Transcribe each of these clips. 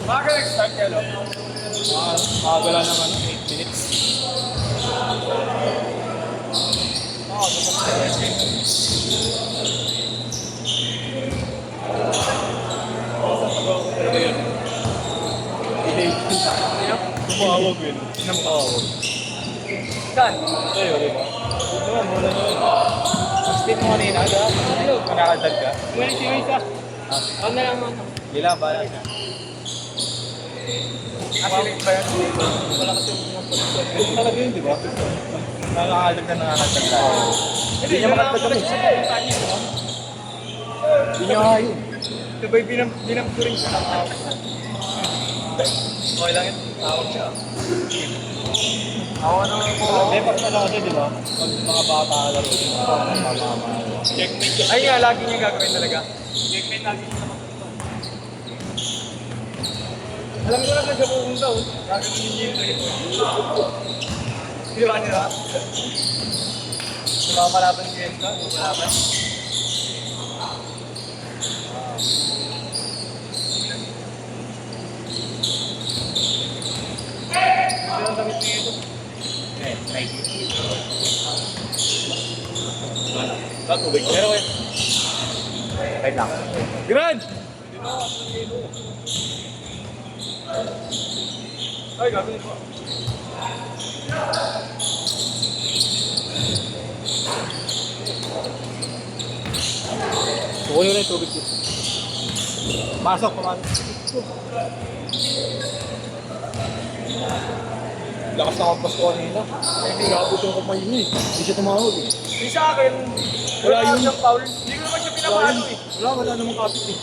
Maga nag-start ka, no? Wala naman, 8 minutes. Tumawag yun. Tumawag. Saan? Sa'yo, di ba? Naman, muna yun. Step mo kanina, diba? Ano? Manakadal ka? Umalis yung isa. Ako na lang ano. Gila, bala siya. Asilig ba yan? Wala kasi yung mga posisyon. Talaga yun, di ba? Nakakalag na nakakadal ka. Hindi niya makatag kami. Hindi niya kaya yun. Sabay binam ko rin siya ng ako. Okay lang yun. Tawag siya. Ako na lang po. Hindi, pag ano kasi, di ba? Pag mga bata laro, mga mama. Checkmate. Ay nga, lagi niya gagawin talaga. Checkmate lagi niya naman. Alam ko lang na siya pupunta, oh. Gagawin niya yung trip. Di ba nila? Di ba malaban si Enka? Di ba malaban? Hindi lang damit niya ito. Nike. Wala, tubig. Pero eh. Wait lang. Grand! Ay, gagawin ko. Kukunin na yung tubig ko. Pasok, pumasok. Lakas na kapos ko kanina. Hindi nakabot yung kumain niya eh. Hindi siya tumawag eh. Di sa akin, Wala wala yun. siyang foul. Hindi ko naman siya pinapalo eh. Wala namang kapit eh.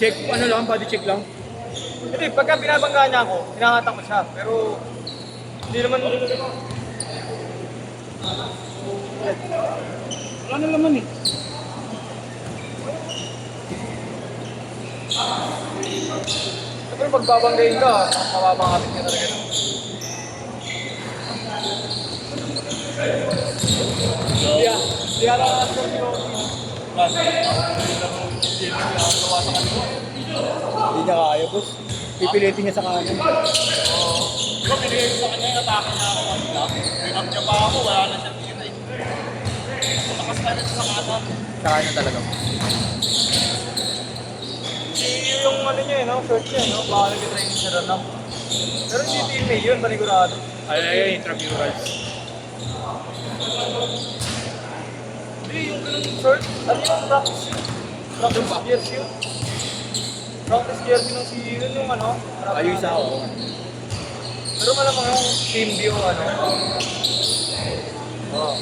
Check, ano lang, body check lang. Hindi, pagka binabangga niya ako, hinangatak ko siya. Pero, hindi naman... Wala na laman eh. Pero pagbabanggayin ka, mababangapit ka talaga. Hindi ata na ito Hindi niya kaya, boss. Pipilitin niya sa kanan. Diba pinigay ko sa kanya yung atake niya ako kanina? Pinag niya pa ako, wala na siya tira eh. Lakas na rin sa kanan. Sa kanan talaga. Yung ano niya no, short niya no, baka nag-training siya rin no. Pero hindi teammate yun, panigurado. Ay, intramurals. Hindi, yung ganun short, ano yung practice yun? Practice gears yun. Practice gears yun si yun yung ano. Ayun isa ako. Pero malamang yung team view ano. Oo.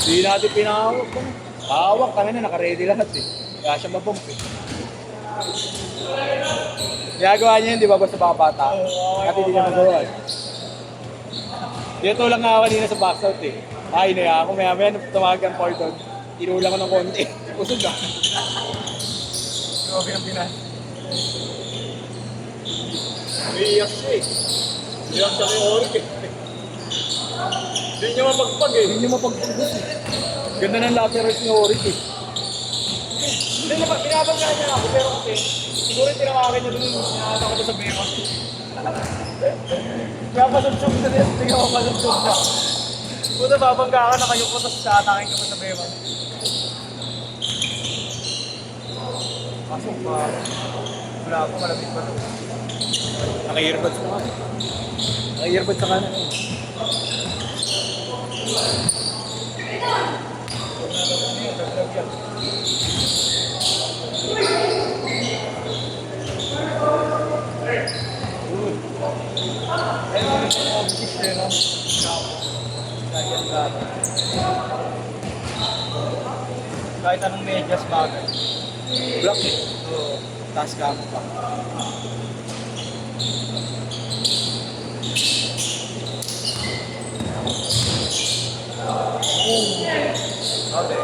Hindi natin pinahawak. Hawak kami na, naka-ready lahat eh. Kaya siya mabump eh. Ginagawa niya yun, di ba, basta baka bata? At hindi niya magawa eh. Dito lang nga ako kanina sa box out eh. Ay, na ako, maya-maya nung tumagan for doon. Inulang ko ng konti. Usog ah. Grabe ng Pinas. Iiyak siya eh. Iiyak siya kay Orik eh. Hindi niya mapagpag eh. Hindi niya mapagpag eh. Ganda ng laterals ni Orik eh. Hindi naman, binabangga niya ako pero kasi siguro yung tinawakan niya doon, sinakata ko doon sa Bema. Kaya pasundsog na rin, tingnan ko pasundsog na. Puta, babangga ka, nakayuko, tapos satakin ka pa sa Bema. Pasok pa. Wala ako, malapit pa doon. Naka-earbuds pa kami. Naka-earbuds sa kanan eh. Kahit anong medyas bagay. Black eh. Taas ka mo pa. Okay.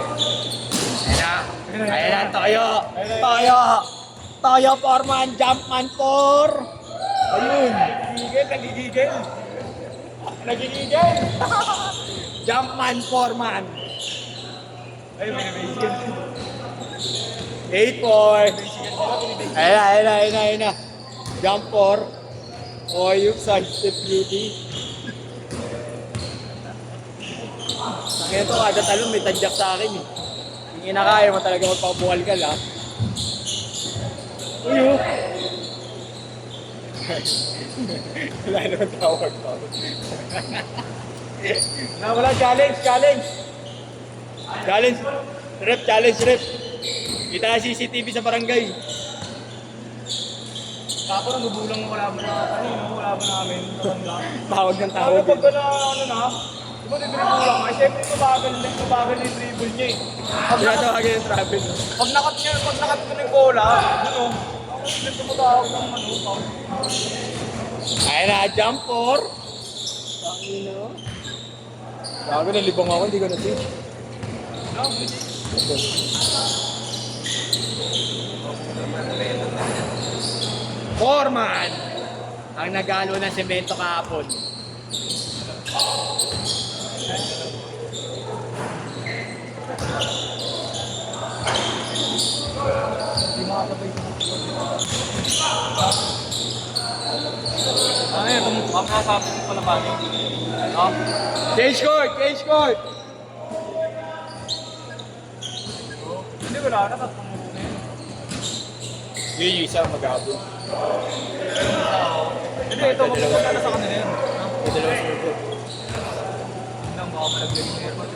Ayan na, Toyo! Toyo! Toyo Foreman, Jumpman 4! Ayun! Nagigigil. Nagigigil. Jumpman Foreman! Ay, may nabasigan. 8-4! Ayun na. Jump 4. O yung side step beauty. Kaya ito kada talon may tadyak sa akin eh. Hindi na kaya mo talaga magpapabukal ka lang. Uy oh! Wala naman tawag pa. Wala challenge! Challenge! Rep! Kita na CCTV sa barangay. Tapos nagubulang mo wala ba namin. Tawag ng Ano tawag. pag ano na? Di ba nag-dribble lang? Ay, syempre mabagal yung dribble niya eh. Tinatawagin yung travel. Pag nakat ko ng bola, ano, ako tumutawag ng foul. Ayun na, jump 4. Tangino. Gago, nalibang ako, hindi ko na-see. No, hindi. Foreman! Ang nagalo ng semento kahapon. Ano yun, makasabi ko pala ba? No? Change court! Hindi ko lang, natatang mo na yun. Yun yung isa mag-abot. Hindi, ito, magpupunta na sa kanila yun. May dalawa sa grupo. Nang baka malaglag yung airport.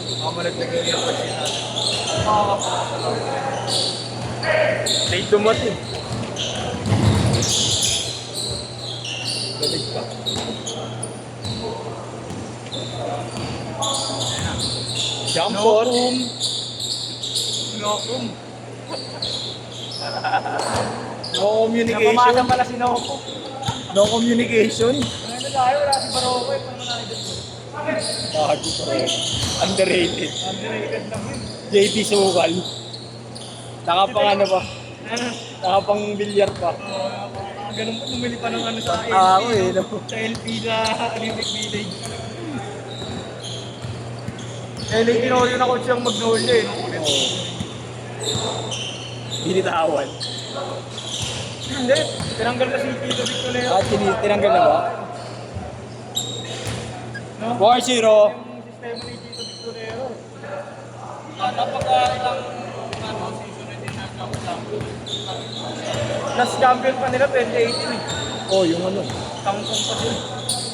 Baka malaglag yung airport yun natin. Makakapaka sa loob. Late dumating. Galig pa. Jump 4. Nokum. No communication. Napamasa pala si Nokum. No communication. Ano tayo, wala si Baroko eh. Paano natin dito? Bago pa rin. Underrated. Underrated lang yun. JT Sukal. Nakapang ano pa. Ano? Nakapang bilyar pa. Ganun po, bumili pa ng ano sa LP. Ako eh, no? Sa LP na Olympic Village. LP na yun ako siyang mag-nole eh. Binitawan. Hindi, tinanggal na si Tito Victorero. At tinanggal na ba? No? 4-0. Yung sistema ni Tito Victorero. Kapag ilang season na din nagkakasama. Last champion pa nila 2018 eh. Oh, yung ano. Tangkong pa sila.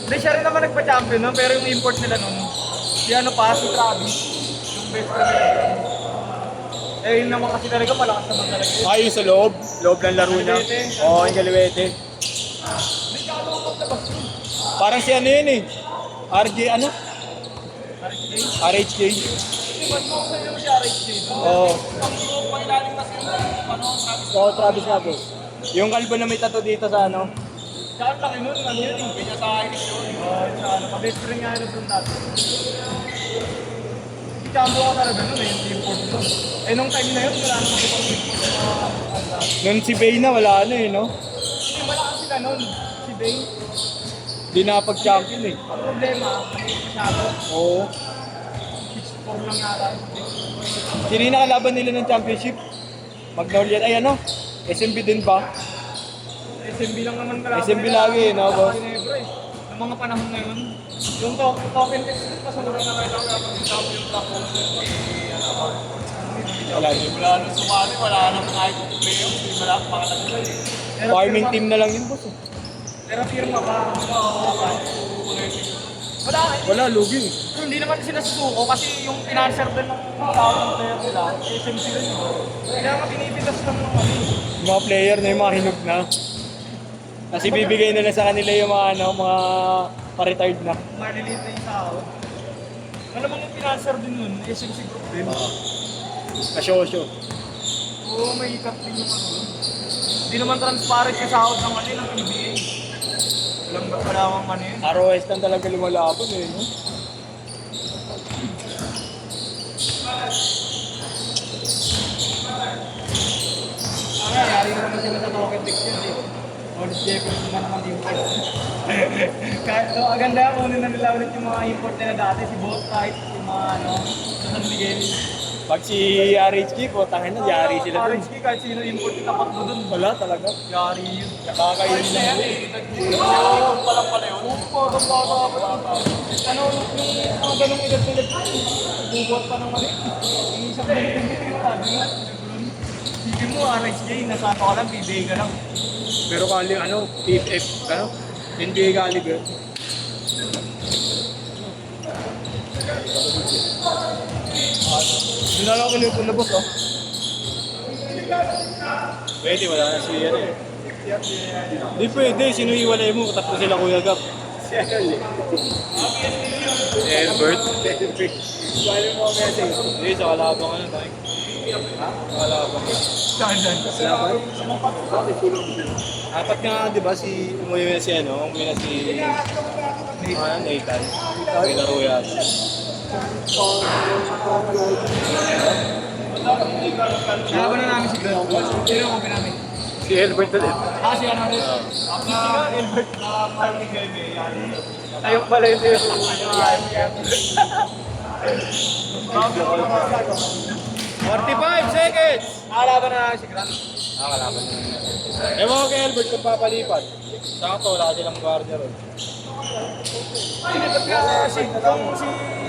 Hindi, siya rin naman nagpa-champion no? Pero yung import nila nun, si ano pa, si Travis. Yung best friend nila. Eh, yun naman kasi talaga, malakas naman talaga yun. Ah, yung sa loob. Loob ng laro niya. Kaliwete. Oo, yung kaliwete. Hindi ka alam kung labas yun. Parang si ano yun eh. RJ ano? RHJ? RHJ. Hindi, mas mo sa iyo si RHJ. Oo. Ang pangilalim na sila, ano, Travis. Oo, Travis nga po. Yung kalbo na may tattoo dito sa ano. Saan laki nun, ano yun, kanya sa Irish yun. Oo, sa ano, pa-best friend nga yun doon dati. Chambo ka talaga nun eh, yung import nun. Eh, nung time na yun, wala naman ibang import na Nung si Bay na, wala ano eh, no? Hindi, malakas sila nun. Si Bay. Di nakapag-champion eh. Ang problema, masyado. Oo. 6-4 lang yata. Sino yung nakalaban nila ng championship? Magnolia. Ay ano? SMB din ba? SMB lang naman kalaban. SMB lagi, no, boss? Ginebra eh. Noong mga panahon na yun, yung token test, pasura na kayo lang kapag yung champion black hole. Wala din. Wala nung sumali, wala nang kahit kung player, hindi wala akong makalagal eh. Farming team na lang yun, boss. eh. Pero firma ba? Wala eh. Wala, lugi. Hindi naman sila susuko kasi yung financer din ng tawag player nila, SMC rin. Kaya nga binibitas lang ng ano. Yung mga player na yung mga hinog na. Kasi bibigay nila sa kanila yung mga ano, mga pa-retired na. Maliliit na yung tao. Alam mo yung financer din nun, SMC group din. Kasosyo. Oo, may ikat din yung ano. Hindi naman transparent yung sahod ng ano ng PBA. Walang ano yun. ROS lang talaga lumalaban eh, no? Yari naman sila sa token deck yun eh. Oris Jefferson na naman yung kahit so, aganda yan, kunin na nila ulit yung mga import nila dati, si Boatfight, yung mga ano, sa San Miguel. Pag si RHK, putangin na, yari sila dun. RHK, kahit sino import yung tapat mo dun. Wala talaga. Yari yun. Nakakainin lang yun. Nag-import pa lang pala yun. Oo, parang bata. Ano, yung mga ganong edad nila, bubot pa ng mali. Yung isang ganito yung sabi nga. Sige mo, RHK, nasa ano ka lang, PBA ka lang. Pero kali, ano, PFF, ano, NBA caliber. Doon na lang ako nilipon na boss, oh. Pwede, wala na si ano eh. Di pwede, sino iwalay mo? Tatlo sila Kuya Gap. Si Albert. Bali mo ang message. Hindi, sa kalabang ano tayo. Ha? Sa kalabang. Saan? Salamat. Apat nga, di ba, umuwi na si ano, umuwi na si Nathan. May laro yan. Laban na namin si Grant. Sino ang kumpi namin? Si Albert ulit. Ah, si ano rin? Si Albert na party game eh. Ayun pala yun sa'yo. 45 seconds! Nakalaban na namin si Grant. Nakakalaban na. Ewan ko kay Albert kung papalipat. Sakto, wala silang guardia ron. Sinipat ka si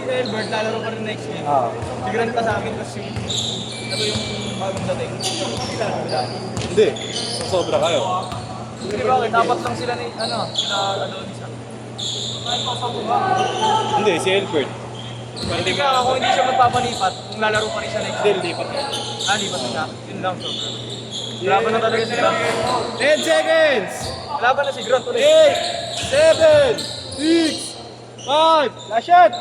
Albert, lalaro pa rin next game. Si Grant pa sa akin, tapos ito yung bagong dating. Hindi lang nila. Hindi. Sobra kayo. Hindi ba, dapat lang sila ni, ano, sila Adonis. Hindi, si Albert. Hindi ka, kung hindi siya magpapalipat, kung lalaro pa rin siya next Hindi, game. lipat na. Ah, lipat na siya. Yun lang, sobra. Laban na talaga sila. 10 seconds! Laban na si Grant ulit. 8, 7, 6, 5, last shot!